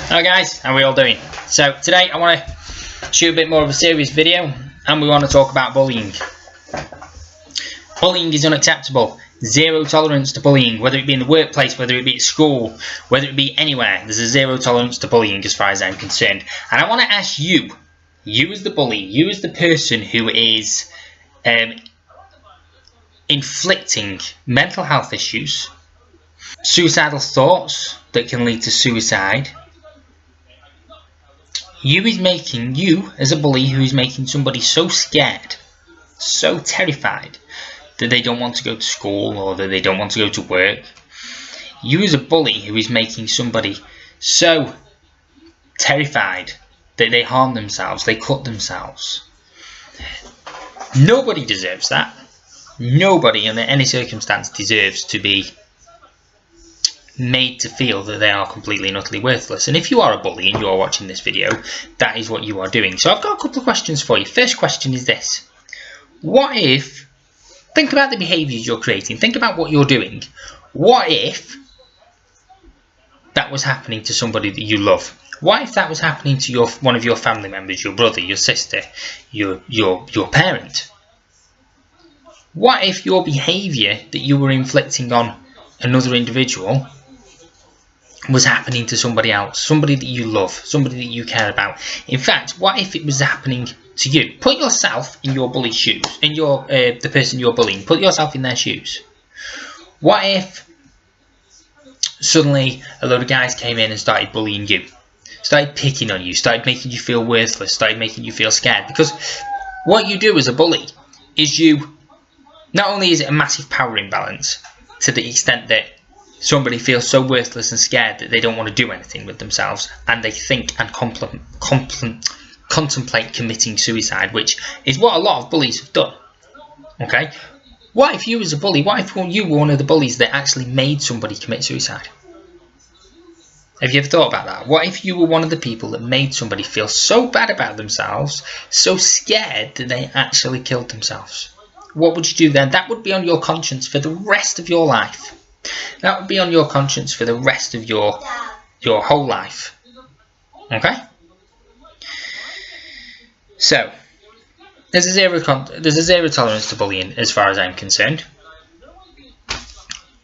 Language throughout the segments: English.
Hi guys, how are we all doing? So today I want to shoot a bit more of a serious video, and we want to talk about bullying. Bullying is unacceptable. Zero tolerance to bullying, whether it be in the workplace, whether it be at school, whether it be anywhere. There's a zero tolerance to bullying as far as I'm concerned. And I want to ask you as the bully, you as the person who is inflicting mental health issues, suicidal thoughts that can lead to suicide. You as a bully who is making somebody so scared, so terrified that they don't want to go to school or that they don't want to go to work. You as a bully who is making somebody so terrified that they harm themselves, they cut themselves. Nobody deserves that. Nobody under any circumstance deserves to be made to feel that they are completely and utterly worthless. And if you are a bully and you are watching this video, that is what you are doing. So I've got a couple of questions for you. First question is this. What if, think about the behaviours you're creating, think about what you're doing. What if that was happening to somebody that you love? What if that was happening to one of your family members, your brother, your sister, your parent? What if your behaviour that you were inflicting on another individual was happening to somebody else, somebody that you love, somebody that you care about? In fact, what if it was happening to you? Put yourself in your bully's shoes, in the person you're bullying. Put yourself in their shoes. What if suddenly a load of guys came in and started bullying you, started picking on you, started making you feel worthless, started making you feel scared? Because what you do as a bully is not only is it a massive power imbalance to the extent that somebody feels so worthless and scared that they don't want to do anything with themselves, and they think and contemplate committing suicide, which is what a lot of bullies have done. Okay? What if you as a bully, what if you were one of the bullies that actually made somebody commit suicide? Have you ever thought about that? What if you were one of the people that made somebody feel so bad about themselves, so scared that they actually killed themselves? What would you do then? That would be on your conscience for the rest of your life. That would be on your conscience for the rest of your whole life. Okay? So, there's a zero tolerance to bullying as far as I'm concerned.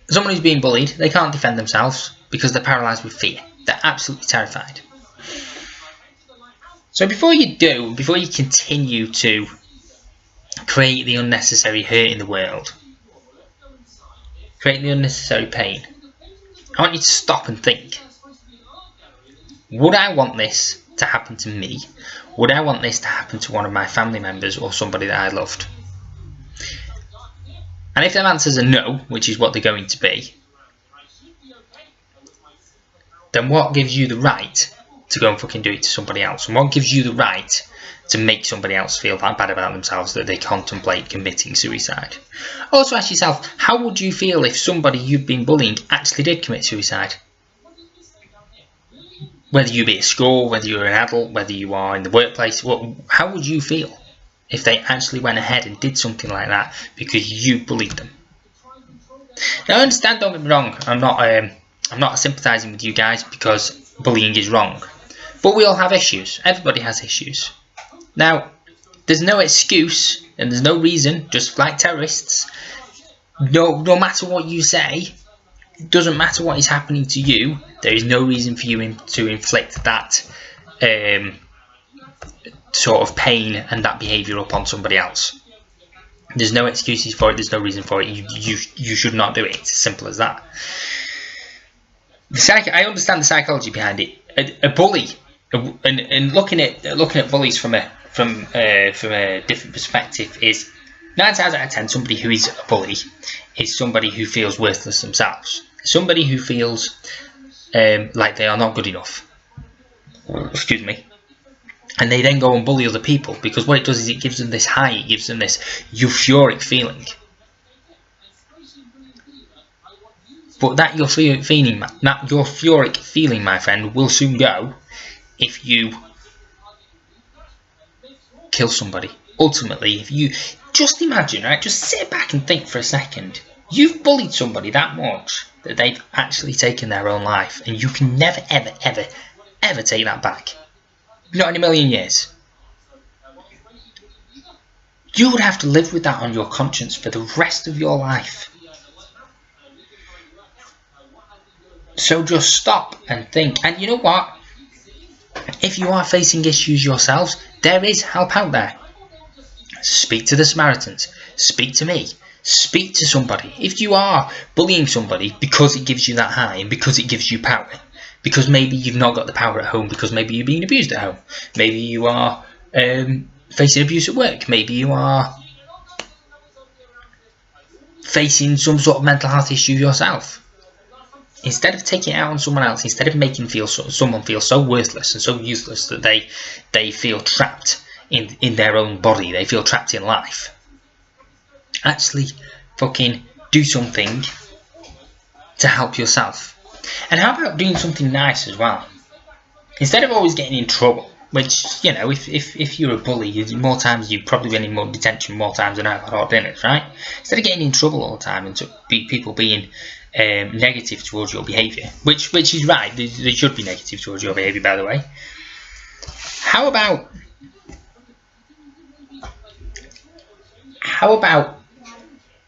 Someone who's being bullied, they can't defend themselves because they're paralysed with fear. They're absolutely terrified. So before you continue to create the unnecessary hurt in the world, create the unnecessary pain, I want you to stop and think. Would I want this to happen to me? Would I want this to happen to one of my family members or somebody that I loved? And if their answers are no, which is what they're going to be, then what gives you the right to go and fucking do it to somebody else? And what gives you the right to make somebody else feel that bad about themselves that they contemplate committing suicide? Also ask yourself, how would you feel if somebody you've been bullying actually did commit suicide? Whether you be at school, whether you're an adult, whether you are in the workplace, how would you feel if they actually went ahead and did something like that because you bullied them? Now I understand, don't get me wrong, I'm not sympathising with you guys because bullying is wrong. But we all have issues. Everybody has issues. Now, there's no excuse and there's no reason, just like terrorists, no matter what you say, it doesn't matter what is happening to you, there is no reason for you to inflict that sort of pain and that behaviour upon somebody else. There's no excuses for it, there's no reason for it, you should not do it, it's as simple as that. I understand the psychology behind it. A bully, and looking at bullies from a different perspective, is 9 times out of 10 somebody who is a bully is somebody who feels worthless themselves, somebody who feels like they are not good enough. Excuse me. And they then go and bully other people because what it does is it gives them this high, it gives them this euphoric feeling. But that euphoric feeling, my friend, will soon go if you kill somebody. Ultimately, if you just imagine, right, just sit back and think for a second. You've bullied somebody that much that they've actually taken their own life, and you can never, ever, ever ever take that back. Not in a million years. You would have to live with that on your conscience for the rest of your life. So just stop and think. And you know what? If you are facing issues yourselves, there is help out there. Speak to the Samaritans. Speak to me. Speak to somebody. If you are bullying somebody because it gives you that high and because it gives you power, because maybe you've not got the power at home because maybe you're being abused at home, maybe you are facing abuse at work, maybe you are facing some sort of mental health issue yourself. Instead of taking it out on someone else, instead of making someone feel so worthless and so useless that they feel trapped in their own body, they feel trapped in life, actually fucking do something to help yourself. And how about doing something nice as well? Instead of always getting in trouble, which, you know, if you're a bully, more times you've probably been in more detention more times than out at hot dinners, right? Instead of getting in trouble all the time and people being negative towards your behaviour, which is right, they should be negative towards your behaviour, by the way. How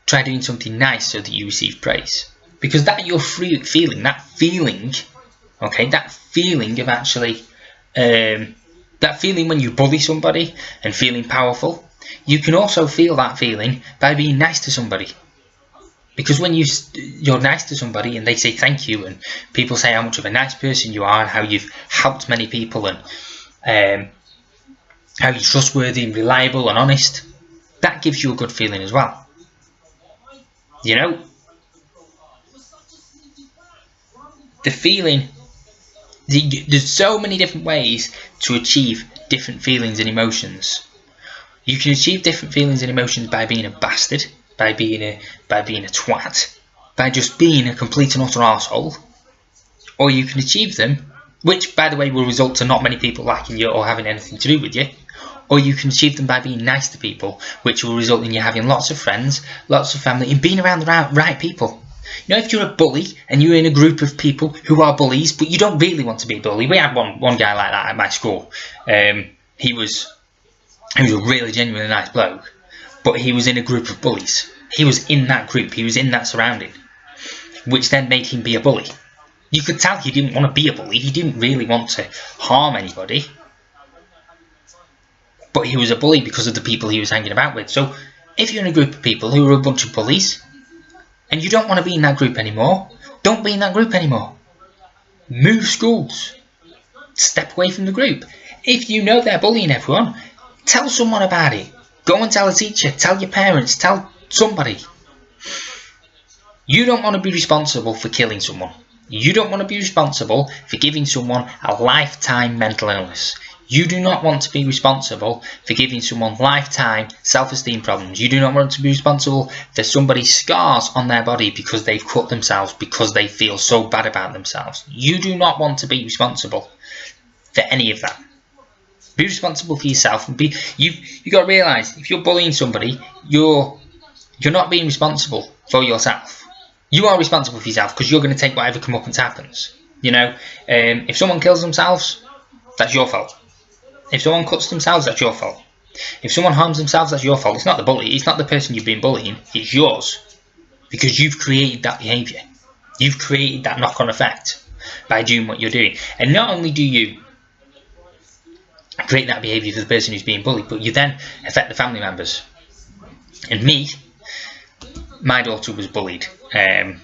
try doing something nice so that you receive praise? Because that you're feeling, that feeling of actually, that feeling when you bully somebody and feeling powerful, you can also feel that feeling by being nice to somebody. Because when you're nice to somebody and they say thank you, and people say how much of a nice person you are and how you've helped many people and how you're trustworthy and reliable and honest, that gives you a good feeling as well. You know, the feeling, there's so many different ways to achieve different feelings and emotions. You can achieve different feelings and emotions by being a bastard, by being a twat, by just being a complete and utter arsehole. Or you can achieve them, which by the way will result to not many people liking you or having anything to do with you. Or you can achieve them by being nice to people, which will result in you having lots of friends, lots of family, and being around the right people. You know, if you're a bully and you're in a group of people who are bullies, but you don't really want to be a bully. We had one guy like that at my school. He was a really genuinely nice bloke, but he was in a group of bullies. He was in that group. He was in that surrounding, which then made him be a bully. You could tell he didn't want to be a bully. He didn't really want to harm anybody. But he was a bully because of the people he was hanging about with. So if you're in a group of people who are a bunch of bullies and you don't want to be in that group anymore, don't be in that group anymore. Move schools. Step away from the group. If you know they're bullying everyone, tell someone about it. Go and tell a teacher, tell your parents, tell somebody. You don't want to be responsible for killing someone. You don't want to be responsible for giving someone a lifetime mental illness. You do not want to be responsible for giving someone lifetime self-esteem problems. You do not want to be responsible for somebody's scars on their body because they've cut themselves because they feel so bad about themselves. You do not want to be responsible for any of that. Be responsible for yourself. And you got to realise, if you're bullying somebody, you're not being responsible for yourself. You are responsible for yourself because you're going to take whatever comeuppance happens. You know, if someone kills themselves, that's your fault. If someone cuts themselves, that's your fault. If someone harms themselves, that's your fault. It's not the bully. It's not the person you've been bullying. It's yours. Because you've created that behaviour. You've created that knock-on effect by doing what you're doing. And not only do you create that behaviour for the person who's being bullied, but you then affect the family members. And me, my daughter was bullied. And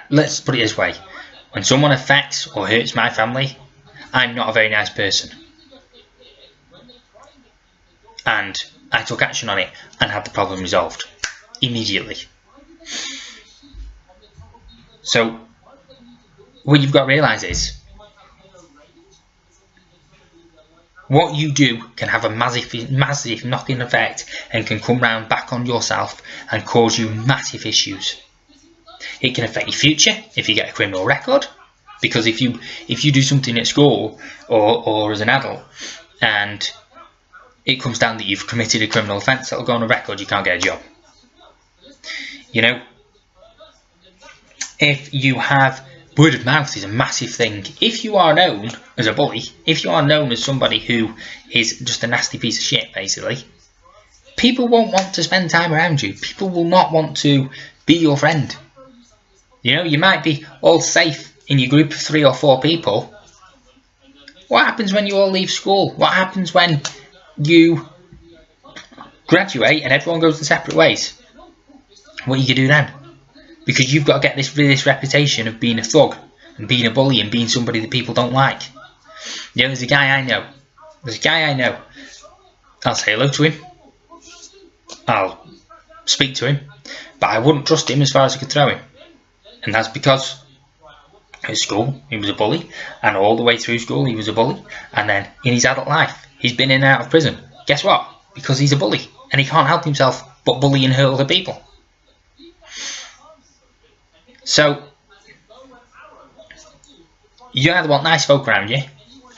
let's put it this way. When someone affects or hurts my family, I'm not a very nice person. And I took action on it and had the problem resolved immediately. So what you've got to realise is, what you do can have a massive knock-on effect and can come round back on yourself and cause you massive issues. It can affect your future if you get a criminal record, because if you do something at school or as an adult and it comes down that you've committed a criminal offence, that'll go on a record, you can't get a job. You know, if you have word of mouth is a massive thing. If you are known as a bully, if you are known as somebody who is just a nasty piece of shit, basically, people won't want to spend time around you. People will not want to be your friend. You know, you might be all safe in your group of 3 or 4 people. What happens when you all leave school? What happens when you graduate and everyone goes their separate ways? What are you going to do then? Because you've got to get this reputation of being a thug and being a bully and being somebody that people don't like. You know, there's a guy I know. I'll say hello to him. I'll speak to him. But I wouldn't trust him as far as I could throw him. And that's because at school he was a bully, and all the way through school he was a bully, and then in his adult life he's been in and out of prison. Guess what? Because he's a bully and he can't help himself but bully and hurt other people. So you either want nice folk around you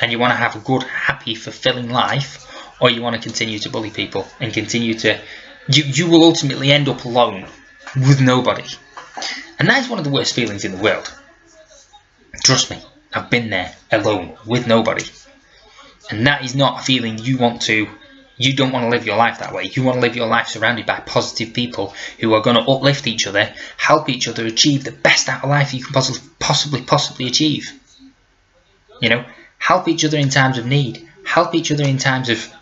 and you want to have a good, happy, fulfilling life, or you want to continue to bully people and continue to... You will ultimately end up alone with nobody. And that is one of the worst feelings in the world. Trust me, I've been there, alone, with nobody. And that is not a feeling you want to... You don't want to live your life that way. You want to live your life surrounded by positive people who are going to uplift each other, help each other achieve the best out of life you can possibly achieve. You know, help each other in times of need, help each other in times of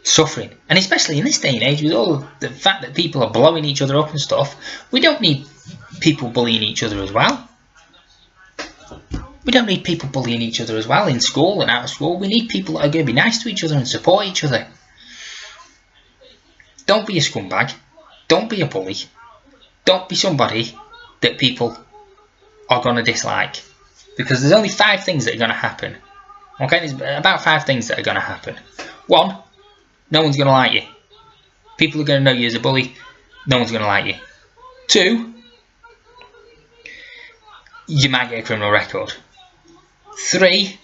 suffering. And especially in this day and age, with all the fact that people are blowing each other up and stuff, we don't need people bullying each other as well. We don't need people bullying each other as well in school and out of school. We need people that are going to be nice to each other and support each other. Don't be a scumbag. Don't be a bully. Don't be somebody that people are going to dislike. Because there's only 5 things that are going to happen. Okay, there's about 5 things that are going to happen. 1, no one's going to like you. People are going to know you as a bully. No one's going to like you. 2, you might get a criminal record. 3,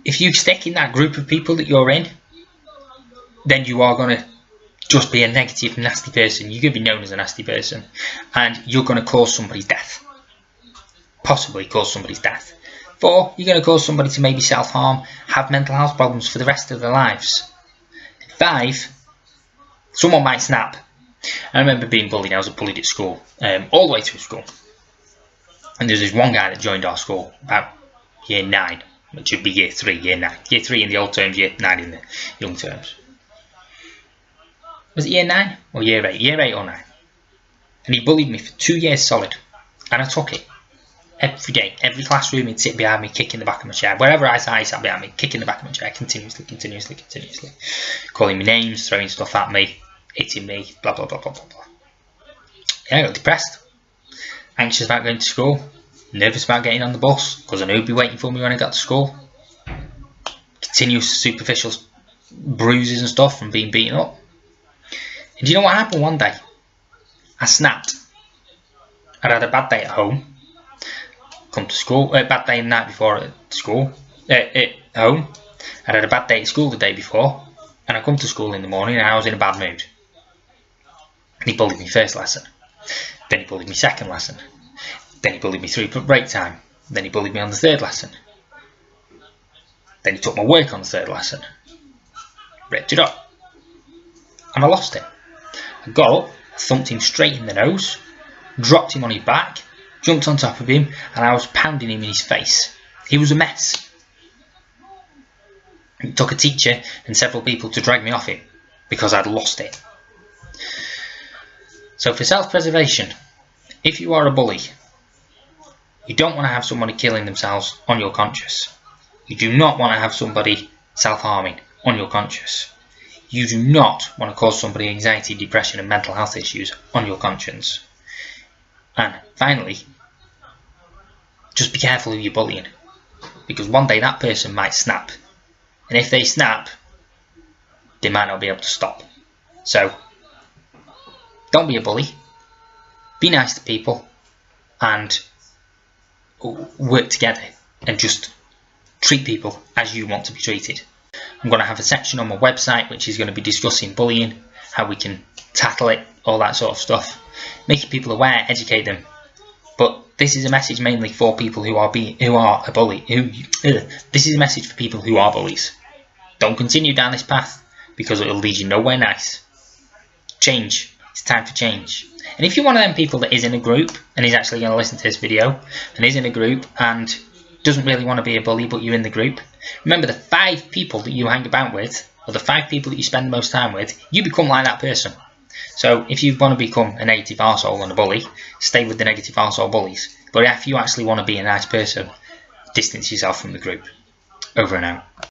if you stick in that group of people that you're in, then you are going to just be a negative, nasty person. You're going to be known as a nasty person. And you're going to cause somebody's death. Possibly cause somebody's death. 4, you're going to cause somebody to maybe self-harm, have mental health problems for the rest of their lives. 5, someone might snap. I remember being bullied. I was bullied at school, all the way through school. And there's this one guy that joined our school about year 9, which would be year 3, year 9. Year 3 in the old terms, year 9 in the young terms. Was it year 9 or year 8? Year 8 or 9. And he bullied me for 2 years solid. And I took it. Every day, every classroom, he'd sit behind me, kicking the back of my chair. Wherever I sat, he sat behind me, kicking the back of my chair, continuously. Calling me names, throwing stuff at me, hitting me, blah, blah, blah, blah, blah, blah. Yeah, I got depressed. Anxious about going to school. Nervous about getting on the bus, because I knew he'd be waiting for me when I got to school. Continuous superficial bruises and stuff from being beaten up. And do you know what happened one day? I snapped. I'd had a bad day at home. Come to school, bad day the night before at school, at home. I'd had a bad day at school the day before, and I come to school in the morning and I was in a bad mood. And he bullied me first lesson, then he bullied me second lesson, then he bullied me through break time, then he bullied me on the 3rd lesson, then he took my work on the 3rd lesson, ripped it up, and I lost it. I got up, thumped him straight in the nose, dropped him on his back, jumped on top of him, and I was pounding him in his face. He was a mess. It took a teacher and several people to drag me off him because I'd lost it. So for self-preservation, if you are a bully, you don't want to have somebody killing themselves on your conscience. You do not want to have somebody self-harming on your conscience. You do not want to cause somebody anxiety, depression and mental health issues on your conscience. And finally, just be careful who you're bullying, because one day that person might snap, and if they snap, they might not be able to stop. So don't be a bully, be nice to people, and work together and just treat people as you want to be treated. I'm going to have a section on my website which is going to be discussing bullying, how we can tackle it, all that sort of stuff, making people aware, educate them. But this is a message mainly for people who are a bully. This is a message for people who are bullies. Don't continue down this path because it will lead you nowhere nice. Change. It's time for change. And if you're one of them people that is in a group and is actually going to listen to this video and is in a group and doesn't really want to be a bully, but you're in the group, remember the 5 people that you hang about with, or the 5 people that you spend the most time with, you become like that person. So if you want to become a negative arsehole and a bully, stay with the negative arsehole bullies. But if you actually want to be a nice person, distance yourself from the group. Over and out.